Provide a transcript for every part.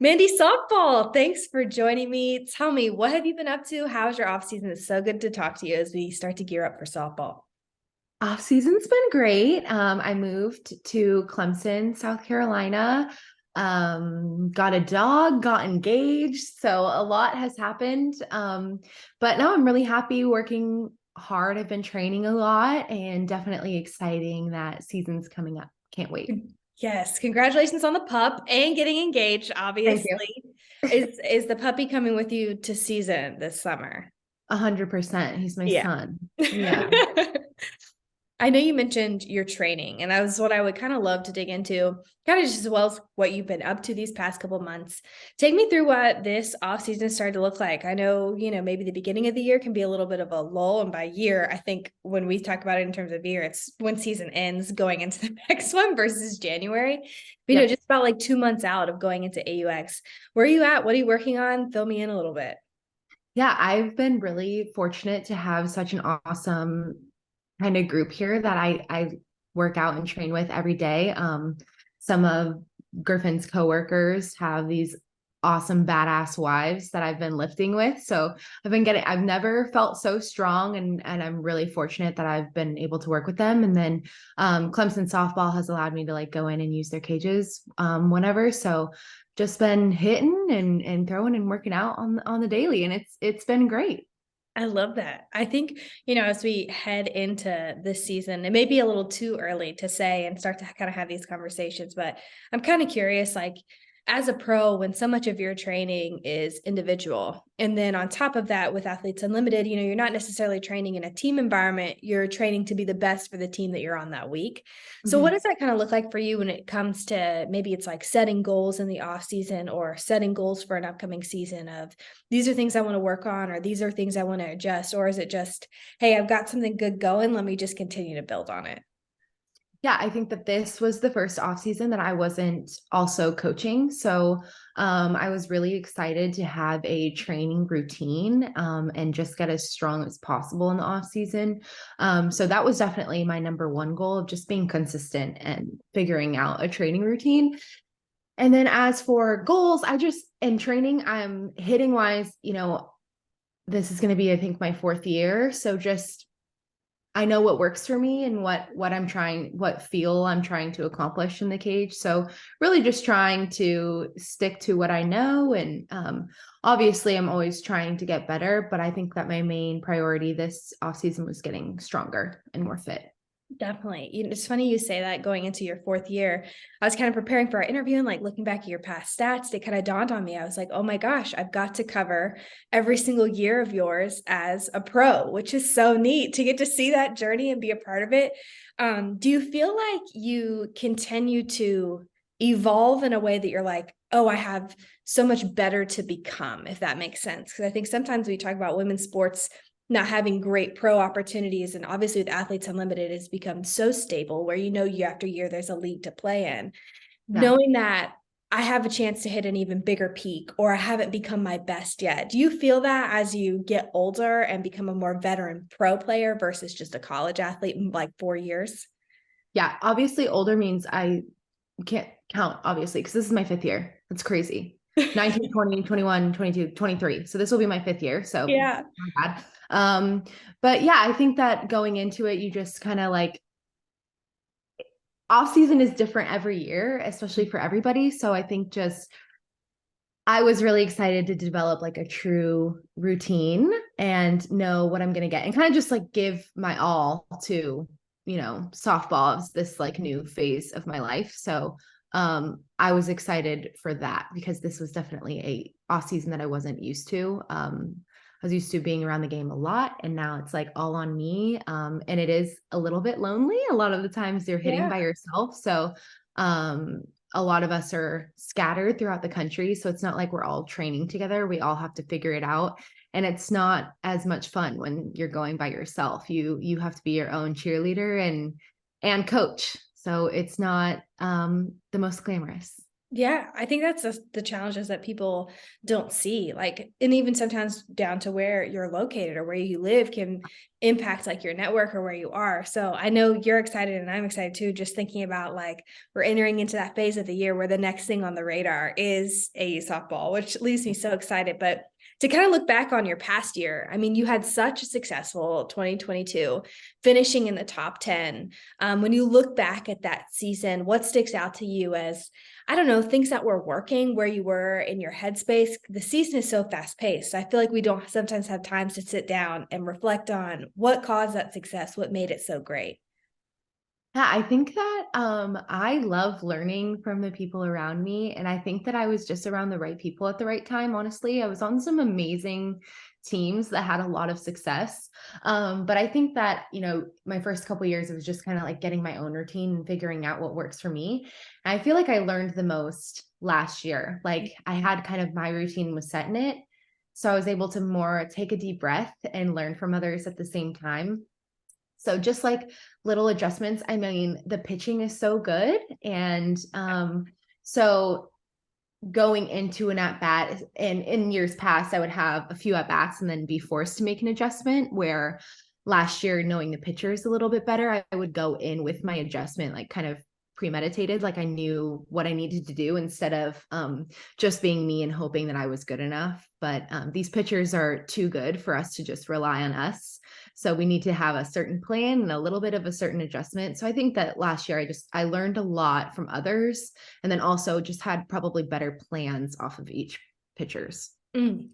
Mandy Softball, thanks for joining me. Tell me, what have you been up to? How's your off season? It's so good to talk to you as we start to gear up for softball. Off season's been great. I moved to Clemson, South Carolina. Got a dog, got engaged, so a lot has happened. But now I'm really happy working hard. I've been training a lot and definitely exciting that season's coming up. Can't wait. Yes, congratulations on the pup and getting engaged, Thank you. obviously. Is the puppy coming with you to season this summer? 100%. He's my Yeah. son. Yeah. I know you mentioned your training, and that was what I would kind of love to dig into, kind of just as well as what you've been up to these past couple months. Take me through what this off season started to look like. I know, maybe the beginning of the year can be a little bit of a lull, and by year, I think when we talk about it in terms of year, it's when season ends going into the next one versus January. But, Yep. just about like 2 months out of going into AUX. Where are you at? What are you working on? Fill me in a little bit. Yeah, I've been really fortunate to have such an awesome kind of group here that I work out and train with every day. Some of Griffin's coworkers have these awesome badass wives that I've been lifting with. So I've never felt so strong, and I'm really fortunate that I've been able to work with them. And then Clemson softball has allowed me to like go in and use their cages whenever. So just been hitting and throwing and working out on the daily, and it's been great. I love that. I think, as we head into this season, it may be a little too early to say and start to kind of have these conversations, but I'm kind of curious, like as a pro, when so much of your training is individual, and then on top of that, with Athletes Unlimited, you're not necessarily training in a team environment, you're training to be the best for the team that you're on that week. So what Mhm. does that kind of look like for you when it comes to maybe it's like setting goals in the off season or setting goals for an upcoming season of these are things I want to work on, or these are things I want to adjust, or is it just, hey, I've got something good going, let me just continue to build on it? Yeah, I think that this was the first off season that I wasn't also coaching. So I was really excited to have a training routine and just get as strong as possible in the off season. So that was definitely my number one goal of just being consistent and figuring out a training routine. And then as for goals, in training, I'm hitting wise, this is going to be, I think, my fourth year. So just I know what works for me and what feel I'm trying to accomplish in the cage. So really just trying to stick to what I know. And obviously I'm always trying to get better, but I think that my main priority this off season was getting stronger and more fit. Definitely. It's funny you say that going into your fourth year. I was kind of preparing for our interview and like looking back at your past stats, they kind of dawned on me. I was like, oh my gosh, I've got to cover every single year of yours as a pro, which is so neat to get to see that journey and be a part of it. Do you feel like you continue to evolve in a way that you're like, oh, I have so much better to become, if that makes sense? Because I think sometimes we talk about women's sports not having great pro opportunities. And obviously with Athletes Unlimited, it's become so stable where year after year, there's a league to play in. Yeah. Knowing that I have a chance to hit an even bigger peak or I haven't become my best yet. Do you feel that as you get older and become a more veteran pro player versus just a college athlete in like 4 years? Yeah. Obviously older means I can't count, obviously, because this is my fifth year. That's crazy. 19, 20, 21, 22, 23. So this will be my fifth year. So Yeah. not bad. But yeah, I think that going into it, you just kind of like off season is different every year, especially for everybody. So I think just I was really excited to develop like a true routine and know what I'm going to get and kind of just like give my all to, softball as this like new phase of my life. So I was excited for that because this was definitely a off season that I wasn't used to. I was used to being around the game a lot, and now it's like all on me. And it is a little bit lonely. A lot of the times you're hitting Yeah. by yourself. So a lot of us are scattered throughout the country. So it's not like we're all training together. We all have to figure it out. And it's not as much fun when you're going by yourself. You have to be your own cheerleader and coach. So it's not the most glamorous. Yeah, I think that's the challenges that people don't see. Like, and even sometimes down to where you're located or where you live can impact like your network or where you are. So I know you're excited and I'm excited too, just thinking about like we're entering into that phase of the year where the next thing on the radar is AU softball, which leaves me so excited. But to kind of look back on your past year, I mean, you had such a successful 2022, finishing in the top 10. When you look back at that season, what sticks out to you as, I don't know, things that were working, where you were in your headspace? The season is so fast paced. I feel like we don't sometimes have times to sit down and reflect on what caused that success, what made it so great. Yeah, I think that I love learning from the people around me. And I think that I was just around the right people at the right time. Honestly, I was on some amazing teams that had a lot of success. But I think that, my first couple years, it was just kind of like getting my own routine and figuring out what works for me. And I feel like I learned the most last year. Like I had kind of my routine was set in it. So I was able to more take a deep breath and learn from others at the same time. So just like little adjustments. I mean, the pitching is so good. And so going into an at bat, and in years past, I would have a few at bats and then be forced to make an adjustment. Where last year, knowing the pitchers a little bit better, I would go in with my adjustment, like kind of premeditated, like I knew what I needed to do instead of just being me and hoping that I was good enough. But these pitchers are too good for us to just rely on us. So we need to have a certain plan and a little bit of a certain adjustment. So I think that last year I learned a lot from others, and then also just had probably better plans off of each pitchers.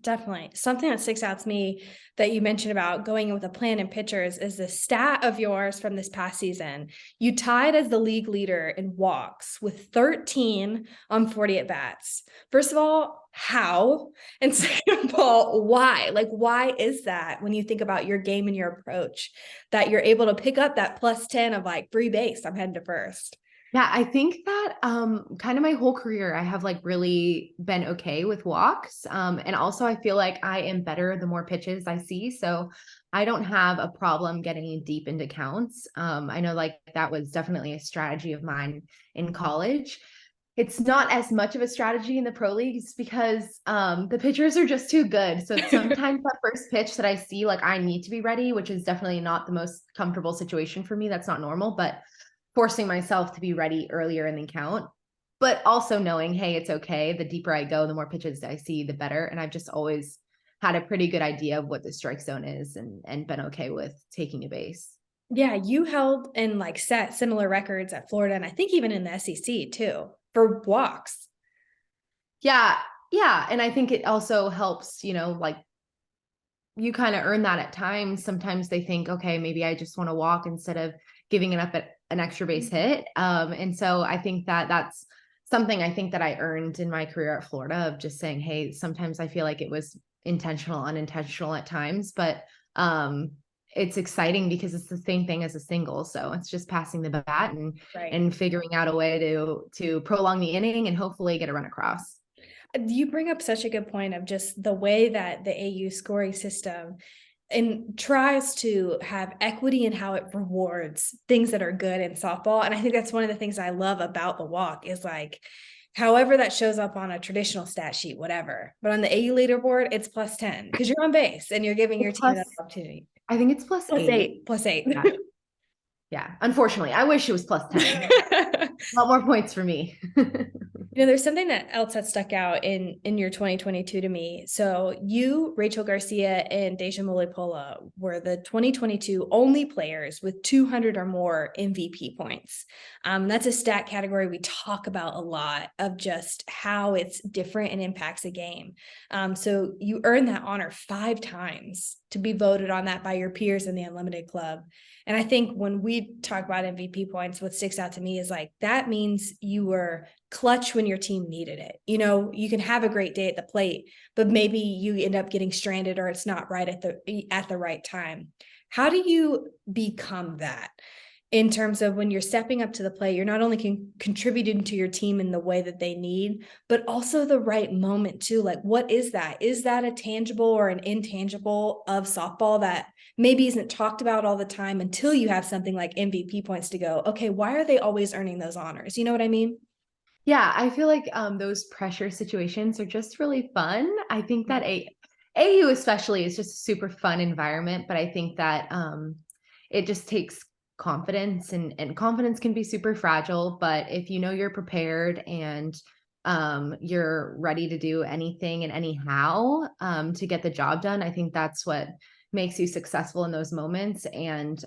Definitely. Something that sticks out to me that you mentioned about going with a plan and pitchers is the stat of yours from this past season. You tied as the league leader in walks with 13 on 40 at bats. First of all, how? And second of all, why? Like, why is that when you think about your game and your approach that you're able to pick up that plus 10 of like free base? I'm heading to first. Yeah, I think that kind of my whole career I have like really been okay with walks. And also I feel like I am better the more pitches I see. So I don't have a problem getting deep into counts. I know like that was definitely a strategy of mine in college. It's not as much of a strategy in the pro leagues because the pitchers are just too good. So sometimes that first pitch that I see, like I need to be ready, which is definitely not the most comfortable situation for me. That's not normal, but forcing myself to be ready earlier in the count, but also knowing, hey, it's okay. The deeper I go, the more pitches I see, the better. And I've just always had a pretty good idea of what the strike zone is and been okay with taking a base. Yeah, you held and like set similar records at Florida and I think even in the SEC too for walks. Yeah. Yeah. And I think it also helps, like you kind of earn that at times. Sometimes they think, okay, maybe I just want to walk instead of giving it up at an extra base hit. And so I think that that's something I think that I earned in my career at Florida of just saying, hey, sometimes I feel like it was intentional, unintentional at times, but it's exciting because it's the same thing as a single. So it's just passing the bat Right. and figuring out a way to prolong the inning and hopefully get a run across. You bring up such a good point of just the way that the AU scoring system and tries to have equity in how it rewards things that are good in softball. And I think that's one of the things I love about the walk is like, however that shows up on a traditional stat sheet, whatever. But on the AU leaderboard, it's plus 10 because you're on base and you're giving your team Plus, that opportunity. I think it's plus Plus eight. eight, plus eight. Yeah. Yeah. Unfortunately, I wish it was plus 10. A lot more points for me. There's something that else that stuck out in your 2022 to me. So you, Rachel Garcia, and Deja Mulipola were the 2022 only players with 200 or more MVP points. That's a stat category we talk about a lot of just how it's different and impacts a game. So you earned that honor 5 times to be voted on that by your peers in the Unlimited Club. And I think when we talk about MVP points, what sticks out to me is like, that means you were clutch when your team needed it. You can have a great day at the plate, but maybe you end up getting stranded or it's not right at the right time. How do you become that in terms of when you're stepping up to the plate? You're not only contributing to your team in the way that they need, but also the right moment too. Like, what is that? Is that a tangible or an intangible of softball that maybe isn't talked about all the time until you have something like MVP points to go, okay, why are they always earning those honors? You know what I mean? Yeah, I feel like those pressure situations are just really fun. I think that AU especially is just a super fun environment, but I think that it just takes confidence, and confidence can be super fragile, but if you know you're prepared and you're ready to do anything and anyhow to get the job done, I think that's what makes you successful in those moments, and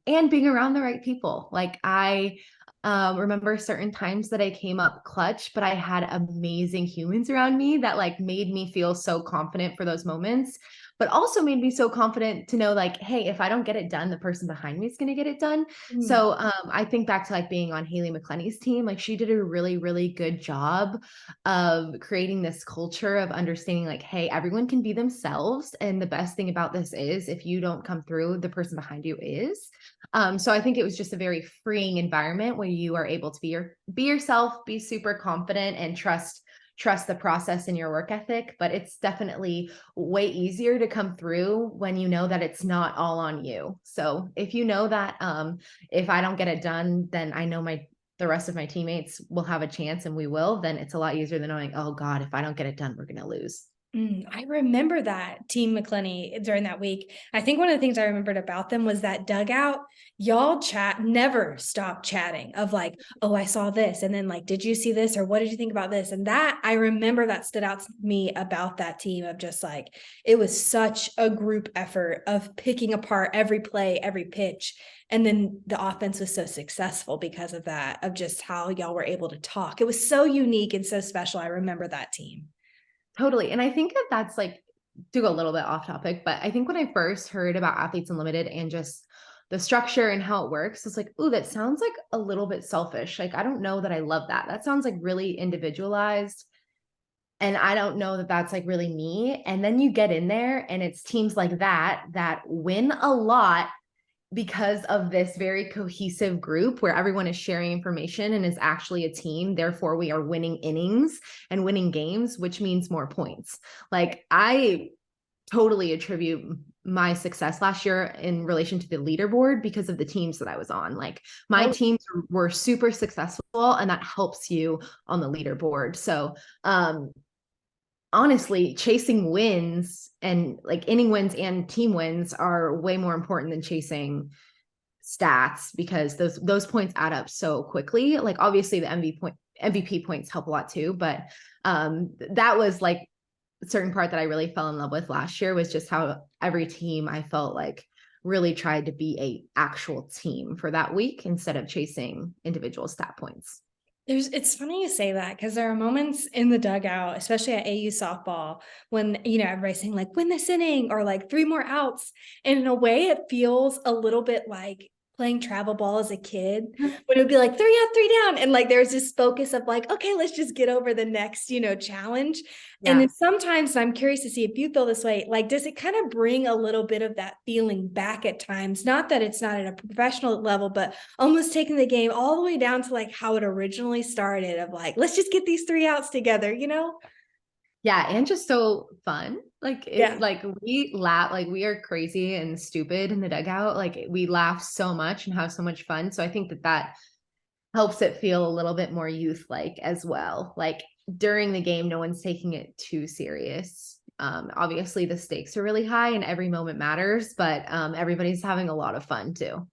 being around the right people. Like I remember certain times that I came up clutch, but I had amazing humans around me that like made me feel so confident for those moments, but also made me so confident to know like, hey, if I don't get it done, the person behind me is going to get it done. Mm. So I think back to like being on Haley McClenny's team, like she did a really, really good job of creating this culture of understanding like, hey, everyone can be themselves. And the best thing about this is if you don't come through, the person behind you is. So I think it was just a very freeing environment where you are able to be yourself, be super confident, and trust the process and your work ethic. But it's definitely way easier to come through when you know that it's not all on you. So if you know that if I don't get it done, then I know the rest of my teammates will have a chance, and we will, then it's a lot easier than knowing, oh God, if I don't get it done, we're gonna lose. I remember that Team McClenny during that week. I think one of the things I remembered about them was that dugout, y'all never stop chatting of like, oh, I saw this. And then like, did you see this? Or what did you think about this? And that I remember that stood out to me about that team of just like, it was such a group effort of picking apart every play, every pitch. And then the offense was so successful because of that, of just how y'all were able to talk. It was so unique and so special. I remember that team. Totally. And I think that that's like, to go a little bit off topic, but I think when I first heard about Athletes Unlimited and just the structure and how it works, it's like, ooh, that sounds like a little bit selfish. Like, I don't know that I love that. That sounds like really individualized. And I don't know that that's like really me. And then you get in there and it's teams like that win a lot because of this very cohesive group where everyone is sharing information and is actually a team. Therefore, we are winning innings and winning games, which means more points. Like I totally attribute my success last year in relation to the leaderboard because of the teams that I was on. Like my teams were super successful, and that helps you on the leaderboard. So honestly, chasing wins and like inning wins and team wins are way more important than chasing stats, because those points add up so quickly. Like obviously the MVP points help a lot too, but that was like a certain part that I really fell in love with last year, was just how every team I felt like really tried to be a actual team for that week instead of chasing individual stat points. It's funny you say that because there are moments in the dugout, especially at AU softball, when everybody's saying like win this inning or like 3 more outs. And in a way, it feels a little bit like playing travel ball as a kid, when it would be like 3 out, 3 down. And like there's this focus of like, okay, let's just get over the next, challenge. And then sometimes I'm curious to see if you feel this way, like, does it kind of bring a little bit of that feeling back at times? Not that it's not at a professional level, but almost taking the game all the way down to like how it originally started of like, let's just get these 3 outs together, Yeah, and just so fun. Like Yeah. like we laugh, like we are crazy and stupid in the dugout. Like we laugh so much and have so much fun. So I think that helps it feel a little bit more youth-like as well. Like during the game, no one's taking it too serious. Obviously the stakes are really high and every moment matters, but everybody's having a lot of fun too.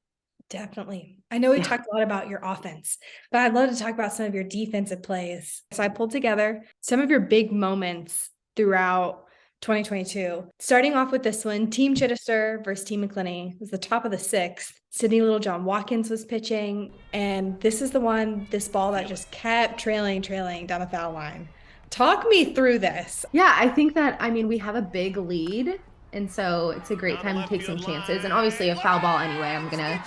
Definitely. I know we talked a lot about your offense, but I'd love to talk about some of your defensive plays. So I pulled together some of your big moments throughout 2022. Starting off with this one, Team Chittister versus Team McClenny. It was the top of the sixth. Sydney Littlejohn Watkins was pitching, and this is the one, this ball that just kept trailing down the foul line. Talk me through this. Yeah, I think that, I mean, we have a big lead, and so it's a great time to take some chances. And obviously a foul ball anyway, I'm going to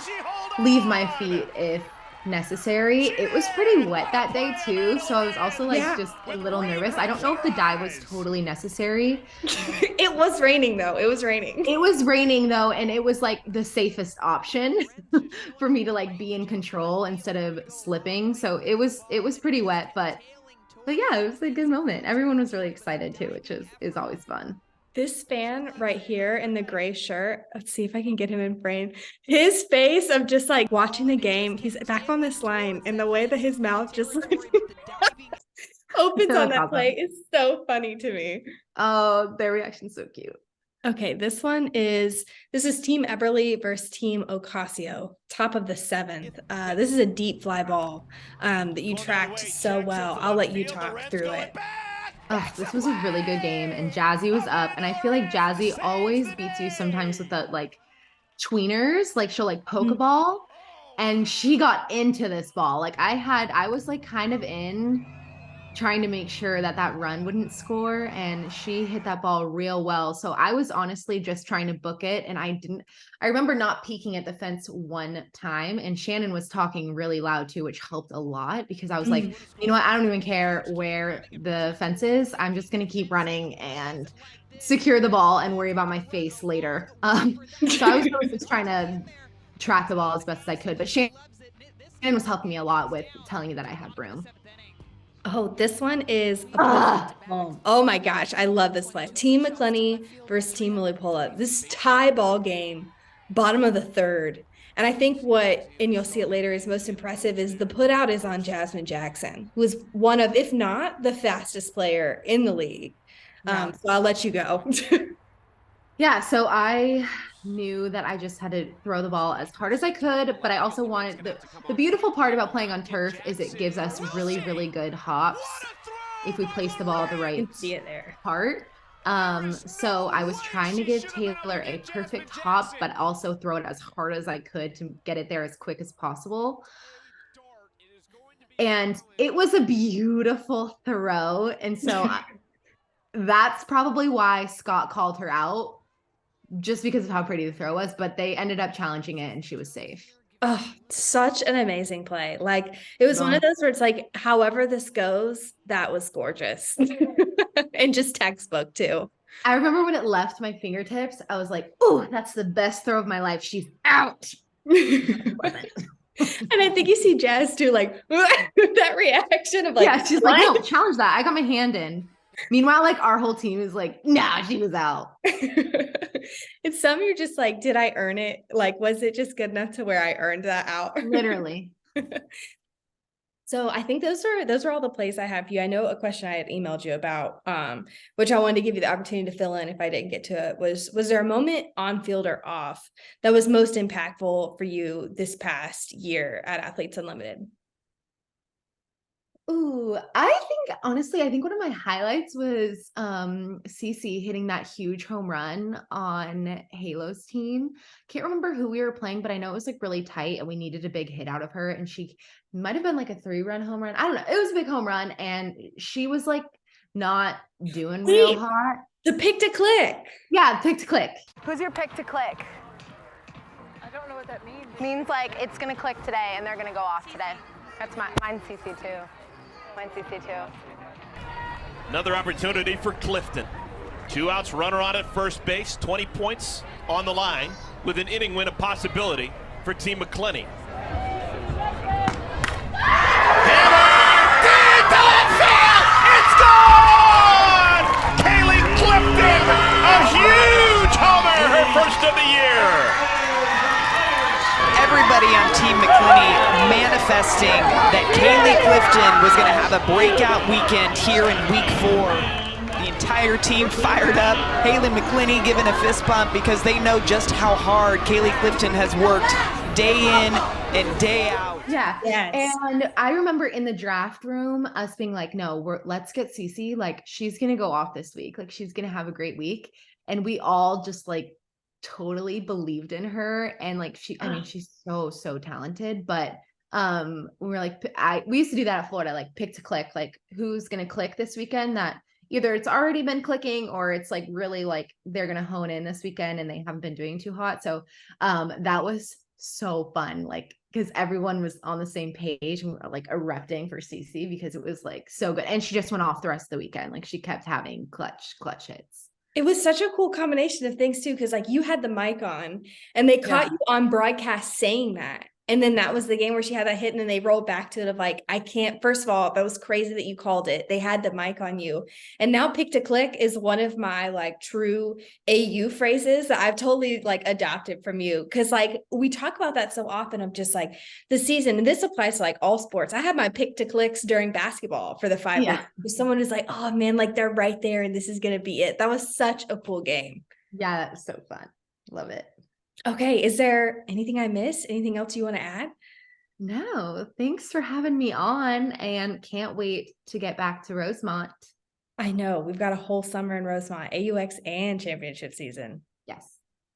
leave my feet if necessary. It was pretty wet that day too, so I was also like just a little nervous. I don't know if the dive was totally necessary. It was raining though. It was raining. It was raining though, and it was like the safest option for me to like be in control instead of slipping. So it was pretty wet, but yeah, it was a good moment. Everyone was really excited too, which is always fun. This fan right here in the gray shirt, let's see if I can get him in frame. His face of just like watching the game, he's back on this line, and the way that his mouth just like opens on that play is so funny to me. Oh, their reaction's so cute. Okay, this is Team Eberly versus Team Ocasio, top of the 7th. This is a deep fly ball that you tracked so well. I'll let you talk through it. Oh, this was a really good game, and Jazzy was up, and I feel like Jazzy always beats you sometimes with the like tweeners, like she'll like poke a ball, and she got into this ball. Like I was like kind of in trying to make sure that that run wouldn't score, and she hit that ball real well. So I was honestly just trying to book it, and I remember not peeking at the fence one time, and Shannon was talking really loud too, which helped a lot because I was like, you know what, I don't even care where the fence is. I'm just going to keep running and secure the ball and worry about my face later. So I was really just trying to track the ball as best as I could, but Shannon was helping me a lot with telling me that I had room. Oh, this one is home. Oh my gosh, I love this play. Team McClenny versus Team Milipola. This tie ball game, bottom of the 3rd. And I think and you'll see it later, is most impressive is the put out is on Jasmine Jackson, who is one of, if not the fastest player in the league. So I'll let you go. Yeah, so I knew that I just had to throw the ball as hard as I could, but I also wanted the beautiful part about playing on turf is it gives us really, really good hops if we place the ball at the right part. So I was trying to give Taylor a perfect hop, but also throw it as hard as I could to get it there as quick as possible. And it was a beautiful throw. And so that's probably why Scott called her out, just because of how pretty the throw was, but they ended up challenging it and she was safe. Oh, such an amazing play. Like it was one of those where it's like, however this goes, that was gorgeous. And just textbook too. I remember when it left my fingertips, I was like, oh, that's the best throw of my life. She's out. And I think you see Jazz too, like that reaction of like, yeah, she's what? Like, no, challenge that. I got my hand in. Meanwhile, like our whole team is like, nah, she was out. It's some you're just like, did I earn it? Like, was it just good enough to where I earned that out? Literally. So I think those are all the plays I have for you. I know a question I had emailed you about, which I wanted to give you the opportunity to fill in if I didn't get to it, was there a moment on field or off that was most impactful for you this past year at Athletes Unlimited? Ooh, I think one of my highlights was Cece hitting that huge home run on Halo's team. Can't remember who we were playing, but I know it was like really tight and we needed a big hit out of her, and she might have been like a 3-run home run. I don't know. It was a big home run and she was like not doing real hot. The pick to click. Yeah, pick to click. Who's your pick to click? I don't know what that means. Means like it's gonna click today and they're gonna go off today. That's mine's CC too. Mine's CC too. Another opportunity for Clifton. 2 outs, runner on at first base, 20 points on the line with an inning win a possibility for Team McClenny. It's gone! Kaylee Clifton, a huge homer, her first of the year. Everybody on Team McClenny manifesting that Kaylee Clifton was going to have a breakout weekend here in week 4. The entire team fired up. Haley McClenny giving a fist bump because they know just how hard Kaylee Clifton has worked day in and day out. Yeah. Yes. And I remember in the draft room us being like, no, let's get Cece. Like, she's going to go off this week. Like, she's going to have a great week. And we all just like totally believed in her. And like, she's so talented. But we were like, we used to do that at Florida, like pick to click, like who's going to click this weekend, that either it's already been clicking or it's like really like they're going to hone in this weekend and they haven't been doing too hot. So that was so fun, like because everyone was on the same page and we were like erupting for CC because it was like so good. And she just went off the rest of the weekend. Like she kept having clutch hits. It was such a cool combination of things too, because like you had the mic on and they caught you on broadcast saying that. And then that was the game where she had that hit, and then they rolled back to it of like, I can't, first of all, that was crazy that you called it. They had the mic on you. And now pick to click is one of my like true AU phrases that I've totally like adopted from you. Cause like we talk about that so often of just like the season, and this applies to like all sports. I had my pick to clicks during basketball for the 5 weeks. Someone was like, oh man, like they're right there and this is going to be it. That was such a cool game. Yeah, that was so fun. Love it. Okay. Is there anything I missed? Anything else you want to add? No, thanks for having me on, and can't wait to get back to Rosemont. I know we've got a whole summer in Rosemont, AUX and championship season. Yes.